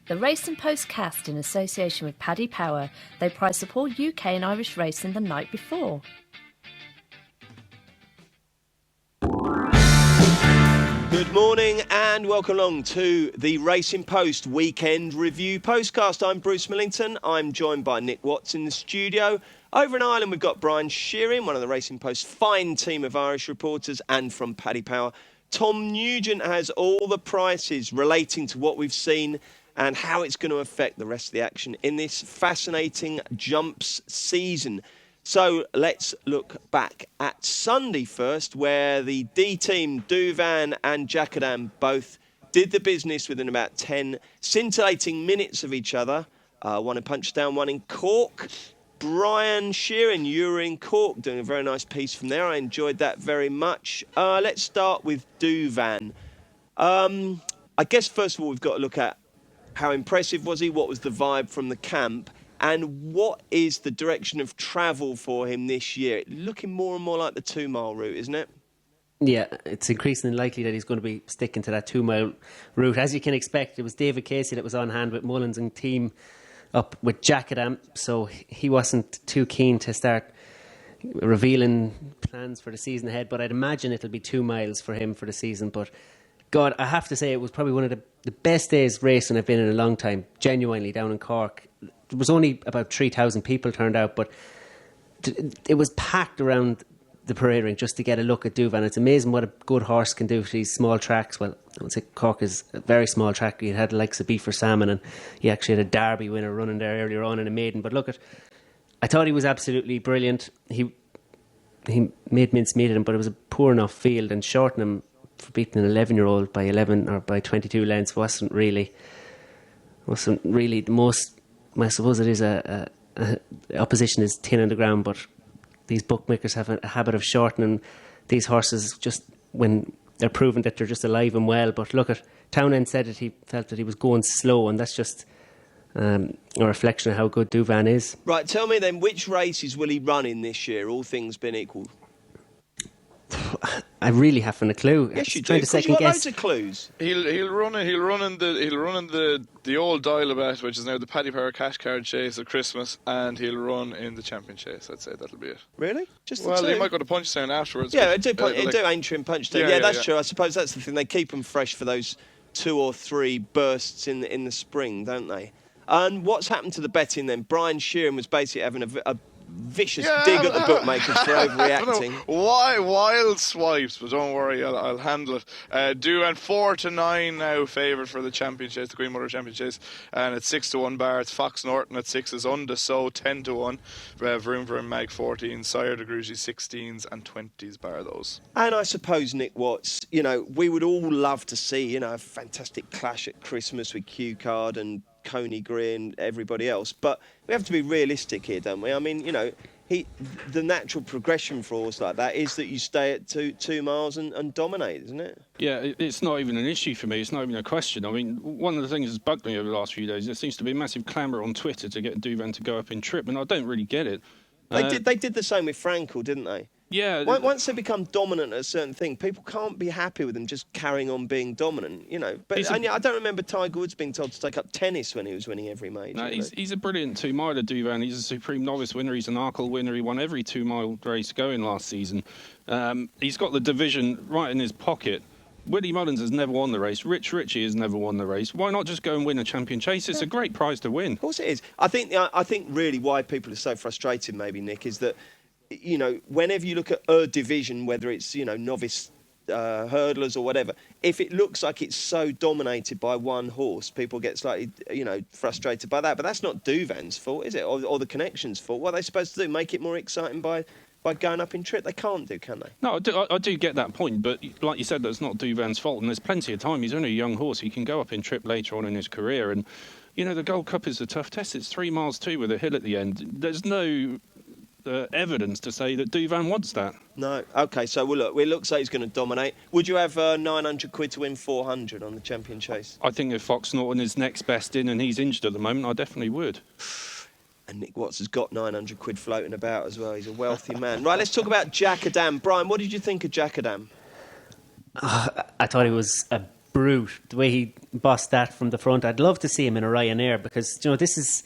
The Race and Postcast in association with Paddy Power. They prize support UK and Irish racing the night before. Good morning and welcome along to the Racing Post Weekend Review Postcast. I'm Bruce Millington. I'm joined by Nick Watts in the studio. Over in Ireland, we've got Brian Shearing, one of the Racing Post's fine team of Irish reporters, and from Paddy Power, Tom Nugent has all the prices relating to what we've seen and how it's going to affect the rest of the action in this fascinating jumps season. So let's look back at Sunday first, where the D team, Douvan and Jacadam, both did the business within about 10 scintillating minutes of each other. One in Punchestown, one in Cork. Brian Shearing, you were in Cork, doing a very nice piece from there. I enjoyed that very much. Let's start with Douvan. I guess first of all, we've got to look at how impressive was he, what was the vibe from the camp, and what is the direction of travel for him this year? Looking more and more like the 2 mile route, isn't it? Yeah, it's increasingly likely that he's going to be sticking to that 2 mile route. As you can expect, it was David Casey that was on hand with Mullins and team up with Jacadam, so he wasn't too keen to start revealing plans for the season ahead, but I'd imagine it'll be 2 miles for him for the season. But God, I have to say it was probably one of the best days racing I've been in a long time, genuinely, down in Cork. There was only about 3,000 people turned out, but it was packed around the parade ring just to get a look at Douvan. It's amazing what a good horse can do for these small tracks. Well, I would say Cork is a very small track. You had the likes of Beef for Salmon, and he actually had a Derby winner running there earlier on in a maiden. But look, I thought he was absolutely brilliant. He made mincemeat of him, but it was a poor enough field, and shorting him for beating an 11-year-old by 11 or by 22 lengths wasn't really the most. I suppose it is a opposition is thin on the ground, but these bookmakers have a habit of shortening these horses just when they're proving that they're just alive and well. But look, Townend said that he felt that he was going slow, and that's just a reflection of how good Douvan is. Right, tell me then, which races will he run in this year, all things being equal? I really haven't a clue. Yes, you do. Because you've got loads of clues. He'll run in the old Dial Bet, which is now the Paddy Power Cash Card Chase at Christmas, and he'll run in the Champion Chase. I'd say that'll be it. Really? Just the well, two? He might go to Punchestown afterwards. Yeah, do Aintree and Punchestown. Yeah, that's true. I suppose that's the thing. They keep them fresh for those 2 or 3 bursts in the spring, don't they? And what's happened to the betting then? Brian Shearing was basically having a vicious dig at the bookmakers for overreacting. Wild swipes, but don't worry, I'll handle it. Douvan 4-9 now favoured for the Champion Chase, the Queen Mother Champion Chase, and at 6-1 bar. It's Fox Norton at 6 is Unda So 10-1. Vroom Vroom Mag 14, Sire de Grugy 16s and 20s bar those. And I suppose, Nick Watts, we would all love to see a fantastic clash at Christmas with Q Card and Coney Green and everybody else, but we have to be realistic here, don't we? I mean, the natural progression for a horse like that is that you stay at 2 miles and dominate, isn't it? Yeah, it's not even an issue for me. It's not even a question. I mean, one of the things that's bugged me over the last few days, there seems to be a massive clamour on Twitter to get Douvan to go up in trip, and I don't really get it. They did the same with Frankel, didn't they? Yeah. Once they become dominant at a certain thing, people can't be happy with them just carrying on being dominant, But I don't remember Tiger Woods being told to take up tennis when he was winning every major. No, he's a brilliant 2 miler, Douvan. He's a Supreme Novice winner. He's an Arkle winner. He won every 2 mile race going last season. He's got the division right in his pocket. Willie Mullins has never won the race. Rich Ritchie has never won the race. Why not just go and win a Champion Chase? It's a great prize to win. Of course it is. I think really why people are so frustrated, maybe, Nick, is that whenever you look at a division, whether it's, novice hurdlers or whatever, if it looks like it's so dominated by one horse, people get slightly, frustrated by that. But that's not Douvan's fault, is it? Or the connection's fault. What are they supposed to do? Make it more exciting by going up in trip? They can't do, can they? No, I do get that point, but like you said, that's not Douvan's fault, and there's plenty of time. He's only a young horse. He can go up in trip later on in his career, and, the Gold Cup is a tough test. It's 3 miles too with a hill at the end. There's no evidence to say that Douvan wants that. No. Okay, so it looks like he's going to dominate. Would you have 900 quid to win 400 on the Champion Chase? I think if Fox Norton is next best in and he's injured at the moment, I definitely would. And Nick Watts has got 900 quid floating about as well. He's a wealthy man. Right, let's talk about Jacadam. Brian, what did you think of Jacadam? I thought he was a brute, the way he bossed that from the front. I'd love to see him in a Ryanair because, this is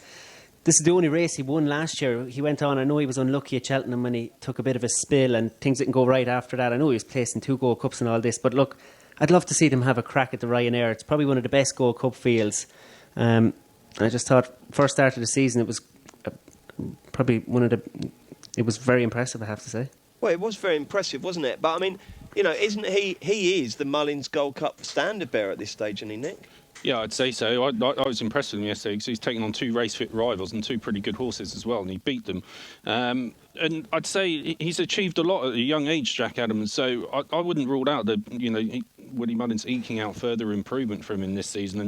the only race he won last year. He went on, I know he was unlucky at Cheltenham when he took a bit of a spill and things didn't go right after that. I know he was placing 2 Gold Cups and all this, but look, I'd love to see them have a crack at the Ryanair. It's probably one of the best Gold Cup fields. I just thought, first start of the season, it was it was very impressive, I have to say. Well, it was very impressive, wasn't it? But I mean, isn't he is the Mullins Gold Cup standard bearer at this stage, isn't he, Nick? Yeah, I'd say so. I was impressed with him yesterday because he's taken on 2 race-fit rivals and 2 pretty good horses as well, and he beat them. And I'd say he's achieved a lot at a young age, Jack Adams. So I wouldn't rule out that Willie Mullins eking out further improvement from him this season.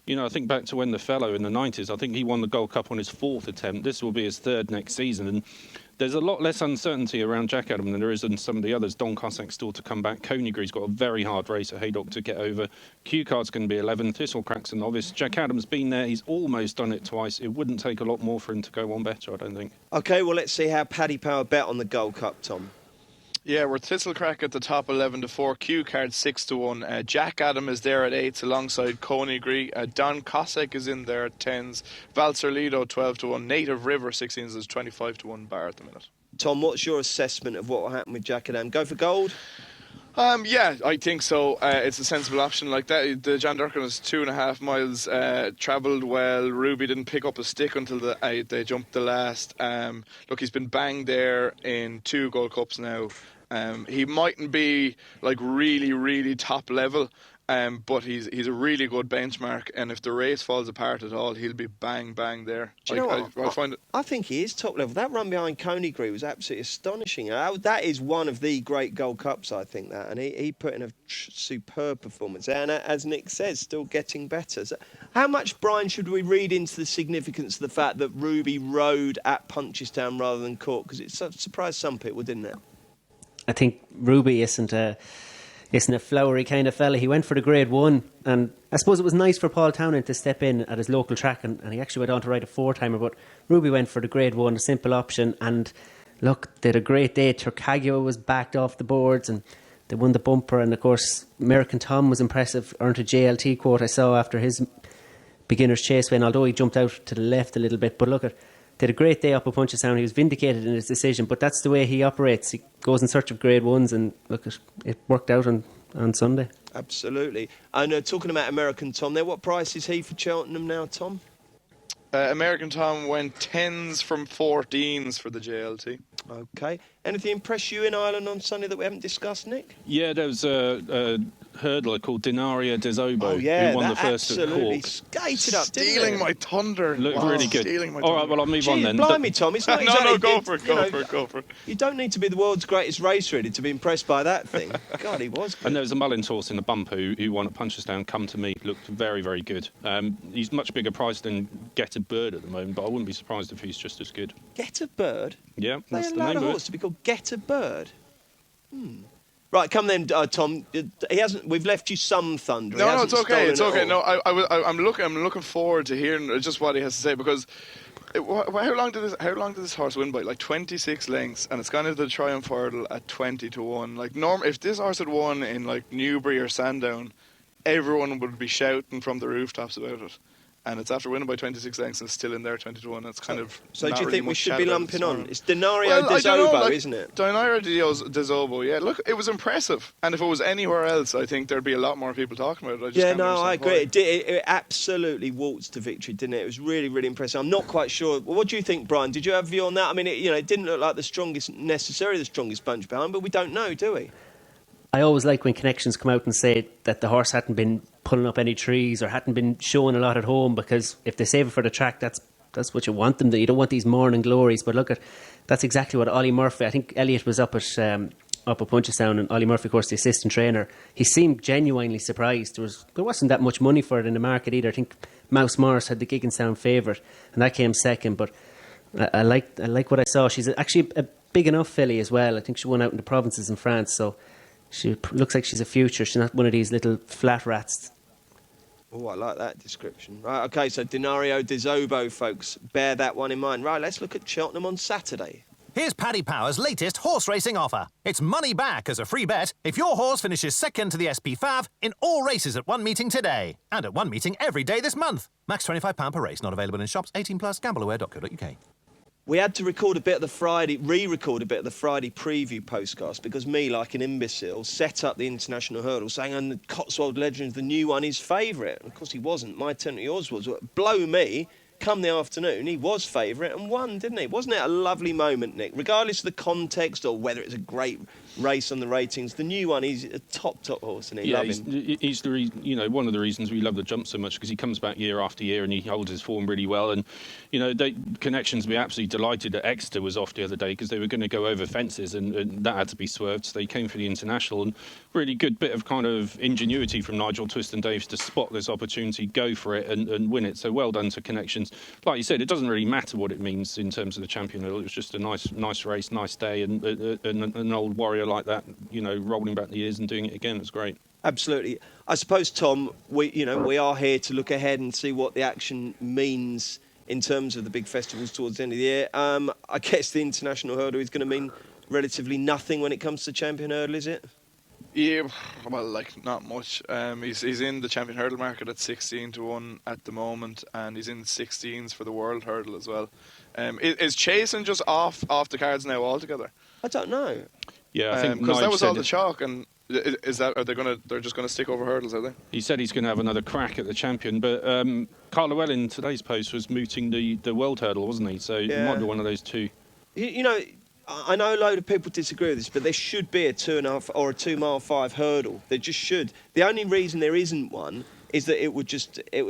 And I think back to when the fellow in the 90s, I think he won the Gold Cup on his 4th attempt. This will be his 3rd next season. And there's a lot less uncertainty around Jack Adams than there is in some of the others. Don Cossack's still to come back. Coneygreen's got a very hard race at Haydock to get over. Q-Card's going to be 11th. Thistlecrack's a novice. Jack Adams been there. He's almost done it twice. It wouldn't take a lot more for him to go on better, I don't think. OK, well, let's see how Paddy Power bet on the Gold Cup, Tom. Yeah, we're Thistlecrack at the top 11-4, Q-Card 6-1. Jack Adam is there at 8s alongside Coneygreen. Don Cossack is in there at 10s. Valserlido 12-1. Native River 16s is 25-1 bar at the minute. Tom, what's your assessment of what will happen with Jack Adam? Go for gold? Yeah, I think so. It's a sensible option like that. The John Durkin is 2.5 miles, travelled well. Ruby didn't pick up a stick until they jumped the last. Look, he's been banged there in 2 Gold Cups now. He mightn't be like really, really top level, but he's a really good benchmark. And if the race falls apart at all, he'll be bang there. Do you know what? I think he is top level. That run behind Coneygreen was absolutely astonishing. That is one of the great Gold Cups, I think, that. And he put in a superb performance. And as Nick says, still getting better. So how much, Brian, should we read into the significance of the fact that Ruby rode at Punchestown rather than Cork? Because it surprised some people, didn't it? I think Ruby isn't a flowery kind of fella. He went for the Grade 1, and I suppose it was nice for Paul Townend to step in at his local track, and he actually went on to ride a 4-timer, but Ruby went for the Grade 1, a simple option, and look, they had a great day. Turcagua was backed off the boards, and they won the bumper, and of course American Tom was impressive, earned a JLT quote I saw after his beginner's chase win, although he jumped out to the left a little bit, but look at they had a great day up at Punchestown. He was vindicated in his decision, but that's the way he operates. He goes in search of Grade 1s, and look, it worked out on Sunday. Absolutely. And talking about American Tom there, what price is he for Cheltenham now, Tom? American Tom went 10s from 14s for the JLT. OK. Anything impress you in Ireland on Sunday that we haven't discussed, Nick? Yeah, there was a hurdler called Denaria Desobo who won the first at Cork. Absolutely skated up, didn't Stealing it? my thunder. Looked really good. Stealing my All right, well, I'll move on then. Blimey, Tom, it's not No, go for it. You don't need to be the world's greatest racer, really, to be impressed by that thing. God, he was good. And there was a Mullins horse in the bump who won at Punchestown, Come To Me, looked very, very good. He's much bigger price than Get a Bird at the moment, but I wouldn't be surprised if he's just as good. Get a Bird? Yeah, They that's the allowed name a of horse it. to be called Get a Bird. Right, come then, Tom. He hasn't. We've left you some thunder. No, it's okay. It's okay. No, I'm looking forward to hearing just what he has to say, because how long did this horse win by? Like 26 lengths, and it's gone into the Triumph Hurdle at 20-1. Like if this horse had won in like Newbury or Sandown, everyone would be shouting from the rooftops about it. And it's after winning by 26 lengths and still in there 20-1. It's kind of. So not do you really think we much should chat be about lumping this on? morning. It's Denario I don't know, Desobo, like, isn't it? Denario Desobo, yeah. Look, it was impressive. And if it was anywhere else, I think there'd be a lot more people talking about it. I agree. It absolutely waltzed to victory, didn't it? It was really, really impressive. I'm not quite sure. Well, what do you think, Brian? Did you have a view on that? I mean, it didn't look like necessarily the strongest bunch behind, but we don't know, do we? I always like when connections come out and say that the horse hadn't been pulling up any trees or hadn't been showing a lot at home, because if they save it for the track, that's what you want them to. You don't want these morning glories. But look, that's exactly what Ollie Murphy. I think Elliot was up at Punchestown, and Ollie Murphy, of course, the assistant trainer. He seemed genuinely surprised. There wasn't that much money for it in the market either. I think Mouse Morris had the Gigginstown favourite, and that came second. But I like what I saw. She's actually a big enough filly as well. I think she won out in the provinces in France, so she looks like she's a future. She's not one of these little flat rats. Oh, I like that description. Right, OK, so Denario Desobo, folks. Bear that one in mind. Right, let's look at Cheltenham on Saturday. Here's Paddy Power's latest horse racing offer. It's money back as a free bet if your horse finishes second to the SP5 in all races at one meeting today. And at one meeting every day this month. Max £25 per race, not available in shops. 18 plus, gambleaware.co.uk. We had to re-record a bit of the Friday preview postcast because me, like an imbecile, set up the international hurdle saying, and the Cotswold Legends, the new one, is favourite. Of course he wasn't. My turn to yours was. Blow me. Come the afternoon, he was favourite and won, didn't he? Wasn't it a lovely moment, Nick? Regardless of the context or whether it's a great race on the ratings, the new one, he's a top horse, and love him. He's the one of the reasons we love the jump so much, because he comes back year after year and he holds his form really well. And Connections be absolutely delighted that Exeter was off the other day because they were going to go over fences and that had to be swerved. So they came for the international, and really good bit of kind of ingenuity from Nigel Twiston-Davies to spot this opportunity, go for it and win it. So well done to Connections. Like you said, it doesn't really matter what it means in terms of the champion. It was just a nice race, nice day, and an old warrior like that, rolling back the years and doing it again. It was great. Absolutely. I suppose, Tom, we are here to look ahead and see what the action means in terms of the big festivals towards the end of the year. I guess the international hurdle is going to mean relatively nothing when it comes to champion hurdle, is it? Yeah, well, not much. He's in the champion hurdle market at 16-1 at the moment, and he's in 16s for the world hurdle as well. Is chasing just off the cards now altogether? I don't know. Yeah, I think because that was all the chalk, and they're just gonna stick over hurdles, are they? He said he's going to have another crack at the champion, but Carl Llewellyn in today's post was mooting the world hurdle, wasn't he? So it might be one of those two. I know a load of people disagree with this, but there should be a 2.5 or a 2 mile 5 hurdle. There just should. The only reason there isn't one is that it would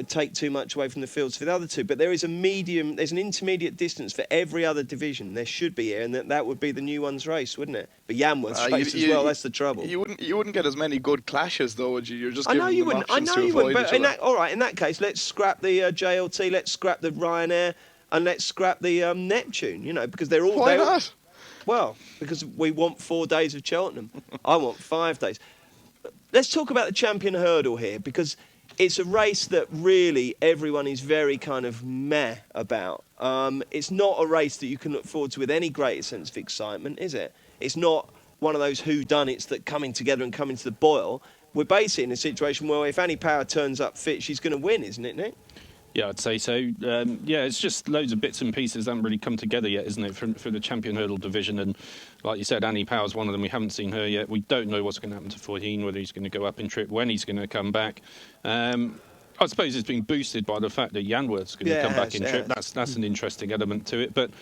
take too much away from the fields for the other two. But there's an intermediate distance for every other division. There should be here, and that would be the new one's race, wouldn't it? But Yanworth's race as well. That's the trouble. You wouldn't get as many good clashes though, would you? You're just. I know you wouldn't. But in that case, let's scrap the JLT. Let's scrap the Ryanair, and let's scrap the Neptune. Because they're all. Why not? Well, because we want 4 days of Cheltenham. I want 5 days. Let's talk about the champion hurdle here, because it's a race that really everyone is very kind of meh about. It's not a race that you can look forward to with any greater sense of excitement, is it? It's not one of those whodunits that coming together and coming to the boil. We're basically in a situation where if Annie Power turns up fit, she's going to win, isn't it, Nick? Yeah, I'd say so. It's just loads of bits and pieces that haven't really come together yet, isn't it, for the champion hurdle division? And like you said, Annie Power's one of them. We haven't seen her yet. We don't know what's going to happen to Faugheen, whether he's going to go up in trip, when he's going to come back. I suppose it's been boosted by the fact that Yanworth's going to come back in trip. That's an interesting element to it. But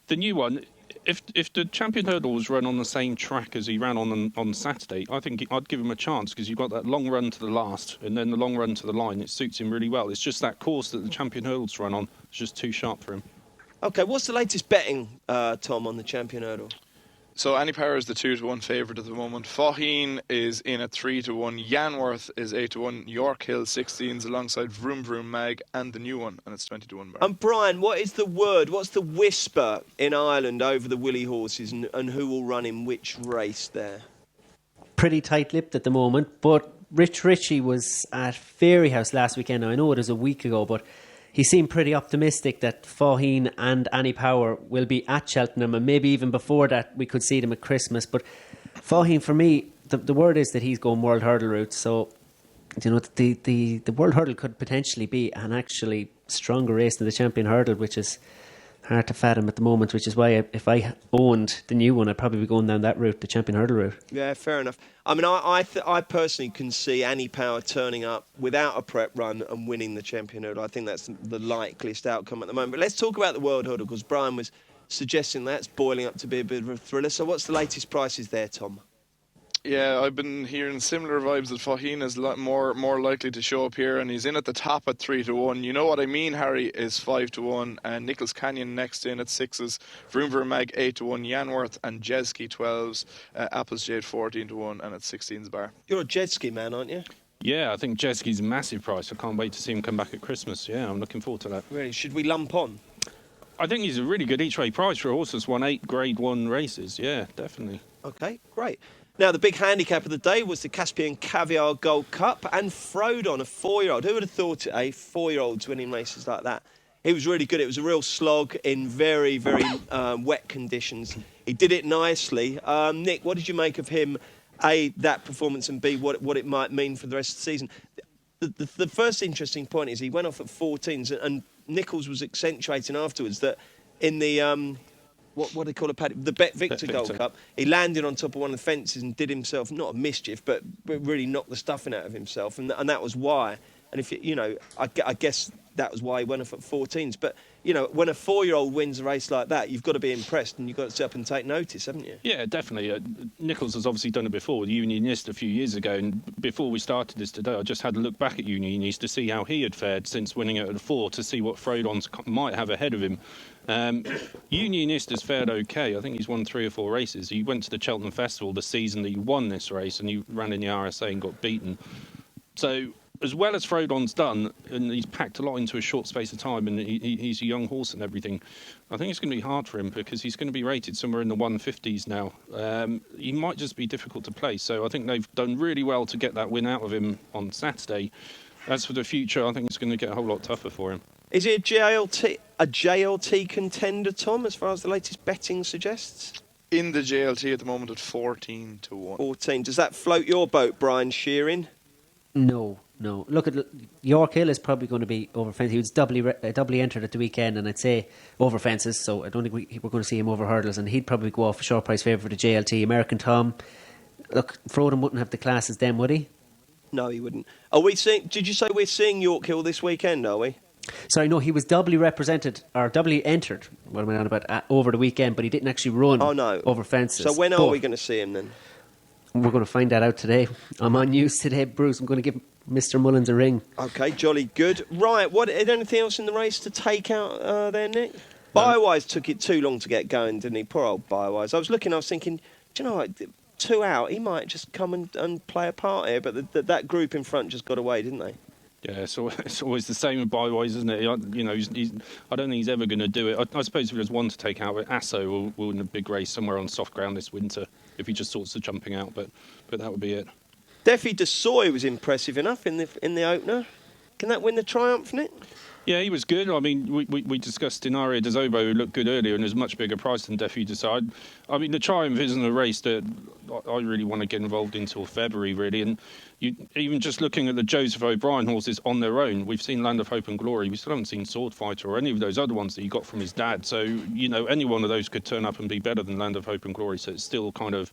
the new one, if the champion hurdle was run on the same track as he ran on Saturday, I think I'd give him a chance, because you've got that long run to the last and then the long run to the line. It suits him really well. It's just that course that the champion hurdles run on. It's just too sharp for him. OK, what's the latest betting, Tom, on the champion hurdle? So Annie Power is the 2-1 favourite at the moment. Faugheen is in at 3-1. Yanworth is 8-1. York Hill 16s alongside Vroom Vroom Mag and the new one, and it's 20-1. And Brian, what is the word? What's the whisper in Ireland over the Willie horses, and who will run in which race there? Pretty tight-lipped at the moment, but Rich Ritchie was at Fairyhouse last weekend. Now, I know it was a week ago, but he seemed pretty optimistic that Faugheen and Annie Power will be at Cheltenham, and maybe even before that we could see them at Christmas. But Faugheen, for me, the word is that he's going world hurdle route. So, the world hurdle could potentially be an actually stronger race than the champion hurdle, which is hard to fathom at the moment, which is why if I owned the new one, I'd probably be going down that route, the champion hurdle route. Yeah, fair enough. I mean, I personally can see Annie Power turning up without a prep run and winning the champion hurdle. I think that's the likeliest outcome at the moment. But let's talk about the world hurdle, because Brian was suggesting that's boiling up to be a bit of a thriller. So what's the latest prices there, Tom? Yeah, I've been hearing similar vibes that Faugheen is more likely to show up here, and he's in at the top at 3-1. You know what I mean, Harry, is 5-1, and Nichols Canyon next in at 6s, Vroom Vroom Mag 8-1, Yanworth and Jeski 12s, Apples Jade 14-1, and at 16s bar. You're a Jeski man, aren't you? Yeah, I think Jeski's a massive price. I can't wait to see him come back at Christmas. Yeah, I'm looking forward to that. Really? Should we lump on? I think he's a really good each-way price for a horse that's won 8 Grade 1 races. Yeah, definitely. OK, great. Now, the big handicap of the day was the Caspian Caviar Gold Cup and Frodon, a 4-year-old. Who would have thought a 4-year-old's winning races like that? He was really good. It was a real slog in very, very wet conditions. He did it nicely. Nick, what did you make of him? A, that performance, and B, what it might mean for the rest of the season. The first interesting point is he went off at 14s, and Nichols was accentuating afterwards that in the what do they call it, the Bet Victor Gold Cup, he landed on top of one of the fences and did himself not a mischief, but really knocked the stuffing out of himself, and that was why. And if I guess that was why he went off at 14s. But when a 4-year-old wins a race like that, you've got to be impressed, and you've got to sit up and take notice, haven't you? Yeah, definitely. Nichols has obviously done it before with Unionist a few years ago, and before we started this today, I just had a look back at Unionist to see how he had fared since winning it at the 4, to see what Frodon's might have ahead of him. Unionist has fared okay. I think he's won 3 or 4 races. He went to the Cheltenham Festival the season that he won this race, and he ran in the RSA and got beaten. So, as well as Frodon's done, and he's packed a lot into a short space of time, and he's a young horse and everything, I think it's going to be hard for him because he's going to be rated somewhere in the 150s now. He might just be difficult to place, so I think they've done really well to get that win out of him on Saturday. As for the future, I think it's going to get a whole lot tougher for him. Is he a JLT contender, Tom, as far as the latest betting suggests? In the JLT at the moment at 14 to 1. 14. Does that float your boat, Brian Shearing? No. Look, at York Hill is probably going to be over fences. He was doubly entered at the weekend, and I'd say over fences, so I don't think we're going to see him over hurdles, and he'd probably go off a short price favourite for the JLT. American Tom, look, Frodon wouldn't have the class as them, would he? No, he wouldn't. Are we seeing? Did you say we're seeing York Hill this weekend, are we? Sorry, no, he was doubly represented, or doubly entered, what am I on about, over the weekend, but he didn't actually run over fences. So when are we going to see him then? We're going to find that out today. I'm on news today, Bruce. I'm going to give Mr. Mullins a ring. Okay, jolly good. Right, anything else in the race to take out there, Nick? Bywise took it too long to get going, didn't he? Poor old Bywise. I was thinking, do you know what, 2 out, he might just come and play a part here, but that group in front just got away, didn't they? Yeah, it's always the same with Bywise, isn't it? I don't think he's ever going to do it. I suppose if there's one to take out, Asso will win a big race somewhere on soft ground this winter if he just sorts the jumping out, but that would be it. Defi de Soy was impressive enough in the opener. Can that win the Triumph, Nick? Yeah, he was good. I mean, we discussed Denaria de Zobo, who looked good earlier and is much bigger price than Defi de Soy. I mean, the Triumph isn't a race that I really want to get involved in until February, really. And even just looking at the Joseph O'Brien horses on their own, we've seen Land of Hope and Glory. We still haven't seen Sword Fighter or any of those other ones that he got from his dad. So, any one of those could turn up and be better than Land of Hope and Glory. So it's still kind of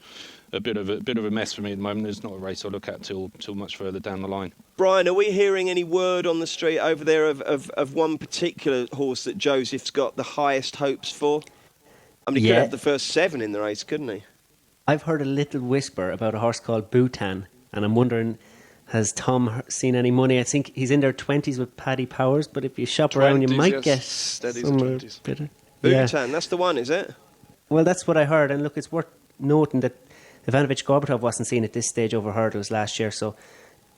a bit of a mess for me at the moment. It's not a race I look at till much further down the line. Brian, are we hearing any word on the street over there of one particular horse that Joseph's got the highest hopes for? I mean, he could have the first 7 in the race, couldn't he? I've heard a little whisper about a horse called Bhutan, and I'm wondering, has Tom seen any money? I think he's in their 20s with Paddy Powers, but if you shop around, you might get somewhere better. Bhutan, that's the one, is it? Well, that's what I heard, and look, it's worth noting that Ivanovic Gorbatov wasn't seen at this stage over hurdles last year, so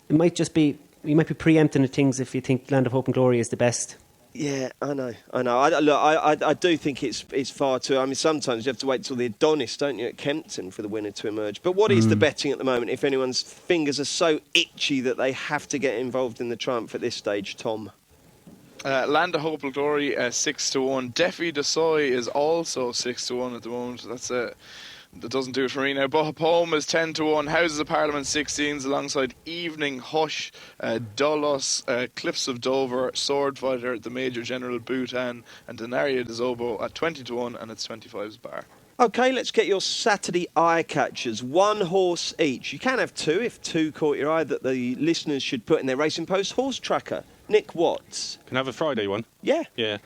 it might just be, you might be preempting the things if you think Land of Hope and Glory is the best. Yeah, I know. I do think it's far too. I mean, sometimes you have to wait till the Adonis, don't you, at Kempton for the winner to emerge. But what is the betting at the moment if anyone's fingers are so itchy that they have to get involved in the Triumph at this stage, Tom? Land of Hope and Glory 6 to 1. Defi de Soy is also 6 to 1 at the moment. That doesn't do it for me now. But Home is 10 to 1. Houses of Parliament 16s alongside Evening Hush, Dullos, Cliffs of Dover, Sword Fighter, the Major General Bhutan, and Denaria de Zobo at 20 to 1, and it's 25's bar. OK, let's get your Saturday eye catchers. 1 horse each. You can have 2 if 2 caught your eye that the listeners should put in their Racing Post horse tracker. Nick Watts. Can I have a Friday one? Yeah. Yeah.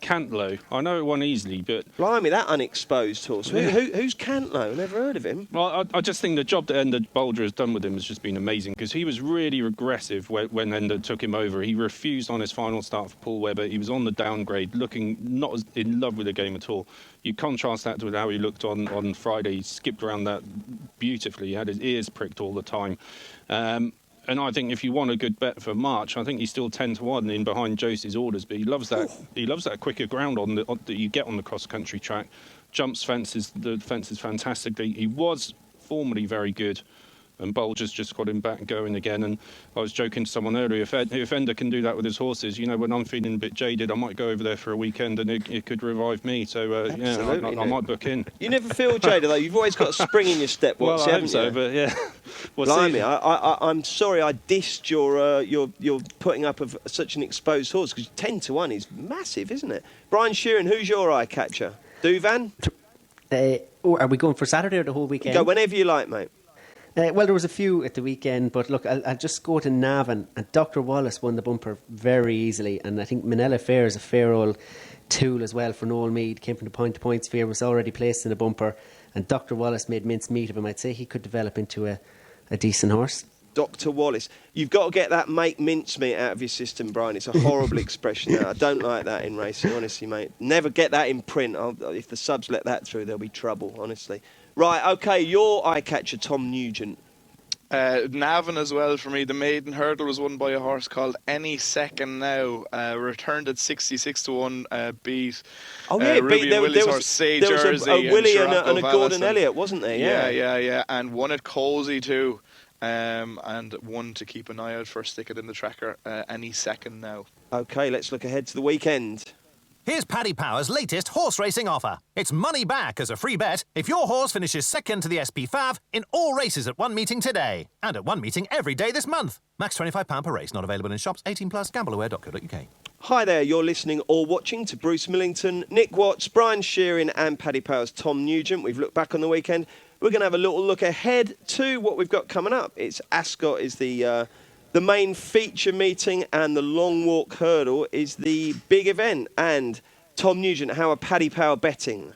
Cantlow. I know it won easily, but... Blimey, that unexposed horse. Who's Cantlow? I've never heard of him. Well, I just think the job that Enda Bolger has done with him has just been amazing, because he was really regressive when Enda took him over. He refused on his final start for Paul Webber. He was on the downgrade, looking not as in love with the game at all. You contrast that with how he looked on Friday. He skipped around that beautifully. He had his ears pricked all the time. And I think if you want a good bet for March, I think he's still 10 to 1 in behind Josie's orders. But he loves that. He loves that quicker ground that you get on the cross-country track. Jumps the fences fantastically. He was formerly very good and Bulger's just got him back going again. And I was joking to someone earlier, if Ender can do that with his horses, when I'm feeling a bit jaded, I might go over there for a weekend and it could revive me. So, I might book in. You never feel jaded, though. You've always got a spring in your step, Well, I hope so, you? but yeah. We'll Blimey, see. I'm sorry I dissed your putting up of such an exposed horse, because 10 to 1 is massive, isn't it? Brian Sheeran, who's your eye catcher? Duvan? Are we going for Saturday or the whole weekend? Go whenever you like, mate. Well, there was a few at the weekend, but look, I'll just go to Navan, and Dr. Wallace won the bumper very easily, and I think Manila Fair is a fair old tool as well for Noel Meade. Came from the point-to-point sphere, was already placed in the bumper, and Dr. Wallace made mincemeat of him. I'd say he could develop into a decent horse. Dr. Wallace. You've got to get that make mincemeat out of your system, Brian. It's a horrible expression. I don't like that in racing, honestly, mate. Never get that in print. If the subs let that through, there'll be trouble, honestly. Right, OK, your eye catcher, Tom Nugent. Navan as well for me. The maiden hurdle was won by a horse called Any Second Now. Returned at 66 to 1. Beat. Oh yeah, Ruby and Willie's horse Say there Jersey. was a Willie and a Vallis Gordon Elliott, wasn't there? Yeah. And won at Cozy too. And one to keep an eye out for. Stick it in the tracker. Any Second Now. OK, let's look ahead to the weekend. Here's Paddy Power's latest horse racing offer. It's money back as a free bet if your horse finishes second to the SP Fav in all races at one meeting today. And at one meeting every day this month. Max £25 per race, not available in shops. 18 plus, gambleaware.co.uk. Hi there, you're listening or watching to Bruce Millington, Nick Watts, Brian Sheeran and Paddy Power's Tom Nugent. We've looked back on the weekend. We're going to have a little look ahead to what we've got coming up. It's Ascot is the main feature meeting, and the Long Walk Hurdle is the big event. And Tom Nugent, how are Paddy Power betting?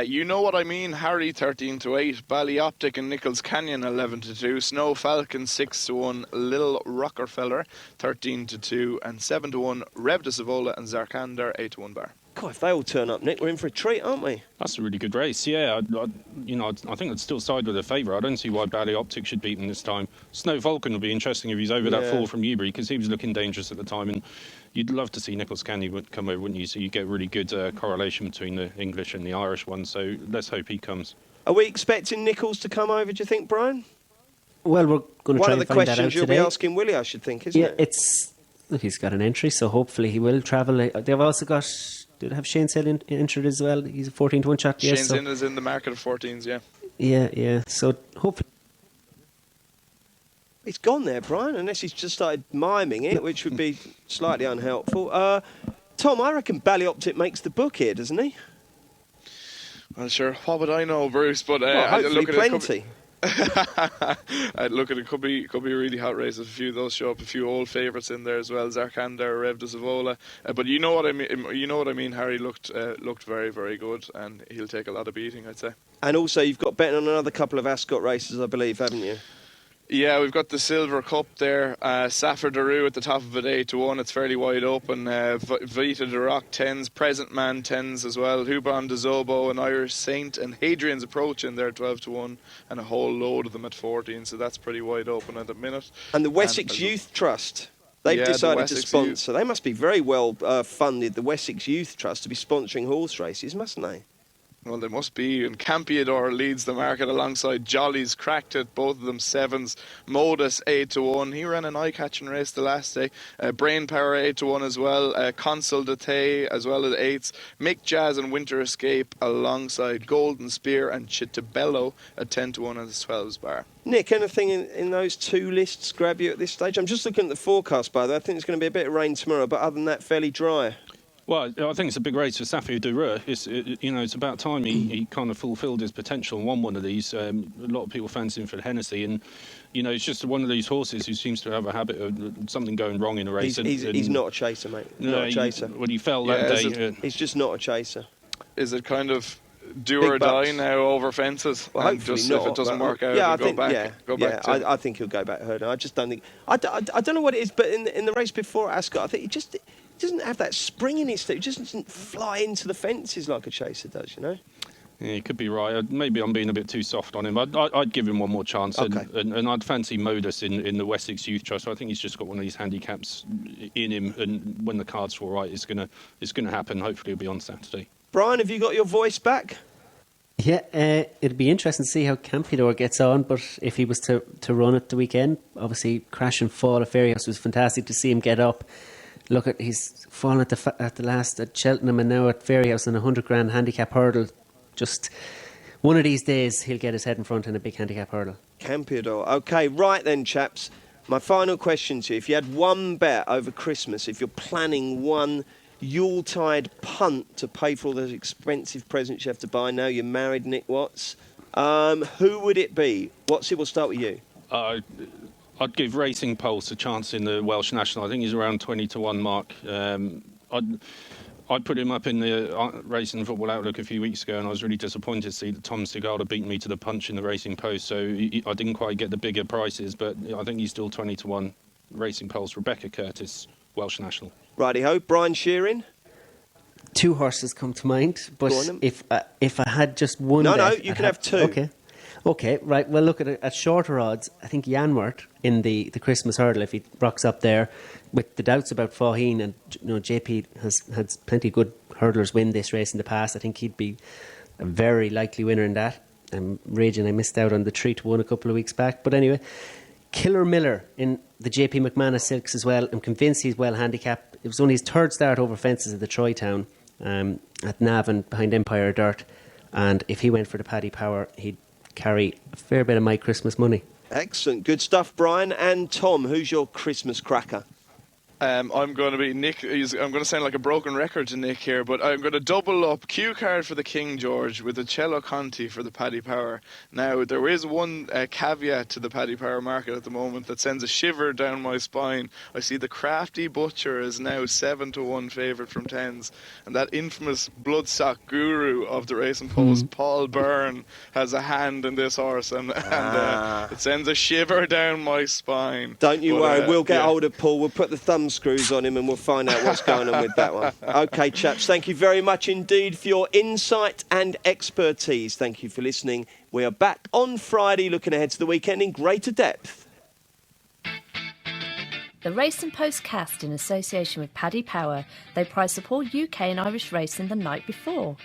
You know what I mean. Harry 13 to 8, Ballyoptic and Nichols Canyon 11 to 2, Snow Falcon 6 to 1, Little Rockefeller 13 to 2, and 7 to 1, Rev de Savola and Zarkander 8 to 1 bar. God, if they all turn up, Nick, we're in for a treat, aren't we? That's a really good race, yeah. I think I'd still side with the favourite. I don't see why Ballyoptic should beat him this time. Snow Falcon will be interesting if he's over that fall from Newbury, because he was looking dangerous at the time, and you'd love to see Nichols Canyon come over, wouldn't you? So you get a really good correlation between the English and the Irish one, so let's hope he comes. Are we expecting Nichols to come over, do you think, Brian? Well, we're going to try and find that out today. One of the questions you'll be asking Willie, I should think, isn't it? Look, he's got an entry, so hopefully he will travel. They've also got... Did they have Shane Sell entered as well? He's a 14 to 1 shot. Shane Sell is in the market of 14s, yeah. Yeah. So hopefully. He's gone there, Brian, unless he's just started miming it, which would be slightly unhelpful. Tom, I reckon Ballyoptic makes the book here, doesn't he? Well, sure. What would I know, Bruce? But hopefully look at plenty. Look at it, could be a really hot race. A few of those show up, a few old favourites in there as well. Zarkander, Rev de Savola. But you know what I mean. You know what I mean. Harry looked very, very good, and he'll take a lot of beating, I'd say. And also, you've got betting on another couple of Ascot races, I believe, haven't you? Yeah, we've got the Silver Cup there. Safar Daru at the top of it, 8 to 1. It's fairly wide open. Vita de Rock 10s, Present Man 10s as well. Hubron de Zobo, an Irish Saint, and Hadrian's Approach in there 12 to 1, and a whole load of them at 14. So that's pretty wide open at the minute. And the Wessex Youth Trust, they've decided to sponsor. They must be very well funded. The Wessex Youth Trust to be sponsoring horse races, mustn't they? Well, they must be. And Campiador leads the market alongside Jolly's Cracked It, both of them 7s. Modus 8 to 1. He ran an eye-catching race the last day. Brain Power 8 to 1 as well. Consul de Tay as well at 8s. Mick Jazz and Winter Escape alongside Golden Spear and Chitabello at 10 to 1 and the 12s bar. Nick, anything in those two lists grab you at this stage? I'm just looking at the forecast, by the way. I think there's going to be a bit of rain tomorrow, but other than that, fairly dry. Well, I think it's a big race for Safir Dura. It's about time he kind of fulfilled his potential and won one of these. A lot of people fancy him for Hennessy, and it's just one of these horses who seems to have a habit of something going wrong in a race. He's not a chaser, mate. No, not a chaser. When he fell that day, he's just not a chaser. Is it kind of do or die now over fences? Well, hopefully just not, if it doesn't work out, I think he'll go back hurdle. I just don't think. I don't know what it is, but in the race before Ascot, I think he doesn't have that spring in his step. He just doesn't fly into the fences like a chaser does, Yeah, you could be right. Maybe I'm being a bit too soft on him. I'd give him one more chance. Okay. And I'd fancy Modus in the Wessex Youth Trust. I think he's just got one of these handicaps in him, and when the cards fall right, it's gonna happen. Hopefully it'll be on Saturday. Brian, have you got your voice back? Yeah, it'd be interesting to see how Campeador gets on, but if he was to run it the weekend, obviously crash and fall at Fairyhouse was fantastic to see him get up. Look at he's fallen at the last at Cheltenham and now at Fairyhouse in a 100 grand handicap hurdle. Just one of these days he'll get his head in front in a big handicap hurdle. Campeador. Okay, right then, chaps. My final question to you: if you had one bet over Christmas, if you're planning one Yuletide punt to pay for all those expensive presents you have to buy now you're married, Nick Watts, who would it be? Watts, we'll start with you. I'd give Racing Pulse a chance in the Welsh National. I think he's around 20-1 mark. I put him up in the Racing Football Outlook a few weeks ago, and I was really disappointed to see that Tom Segala beat me to the punch in the Racing Post. So I didn't quite get the bigger prices, but I think he's still 20-1. Racing Pulse, Rebecca Curtis, Welsh National. Righty-ho. Brian Shearing? Two horses come to mind, but if I had just one... No, bet, you can have two. Okay, right. Well, look, at shorter odds, I think Yanworth in the Christmas hurdle, if he rocks up there, with the doubts about Faugheen, and JP has had plenty of good hurdlers win this race in the past, I think he'd be a very likely winner in that. I'm raging I missed out on the 3-1 a couple of weeks back. But anyway, Killer Miller in the JP McManus Silks as well. I'm convinced he's well handicapped. It was only his third start over fences at the Troytown at Navan behind Empire Dirt. And if he went for the Paddy Power, he'd carry a fair bit of my Christmas money. Excellent. Good stuff, Brian. And Tom, who's your Christmas cracker? I'm going to be Nick. I'm going to sound like a broken record to Nick here, but I'm going to double up Q Card for the King George with the Cello Conti for the Paddy Power. Now, there is one caveat to the Paddy Power market at the moment that sends a shiver down my spine. I see the Crafty Butcher is now 7-1 favourite from tens, and that infamous bloodstock guru of the racing post, Paul Byrne, has a hand in this horse, and it sends a shiver down my spine. Don't you worry, we'll get hold of Paul. We'll put the thumb screws on him and we'll find out what's going on with that one. Okay, chaps, thank you very much indeed for your insight and expertise. Thank you for listening. We are back on Friday looking ahead to the weekend in greater depth. The Racing Postcast in association with Paddy Power. They prize support UK and Irish racing the night before.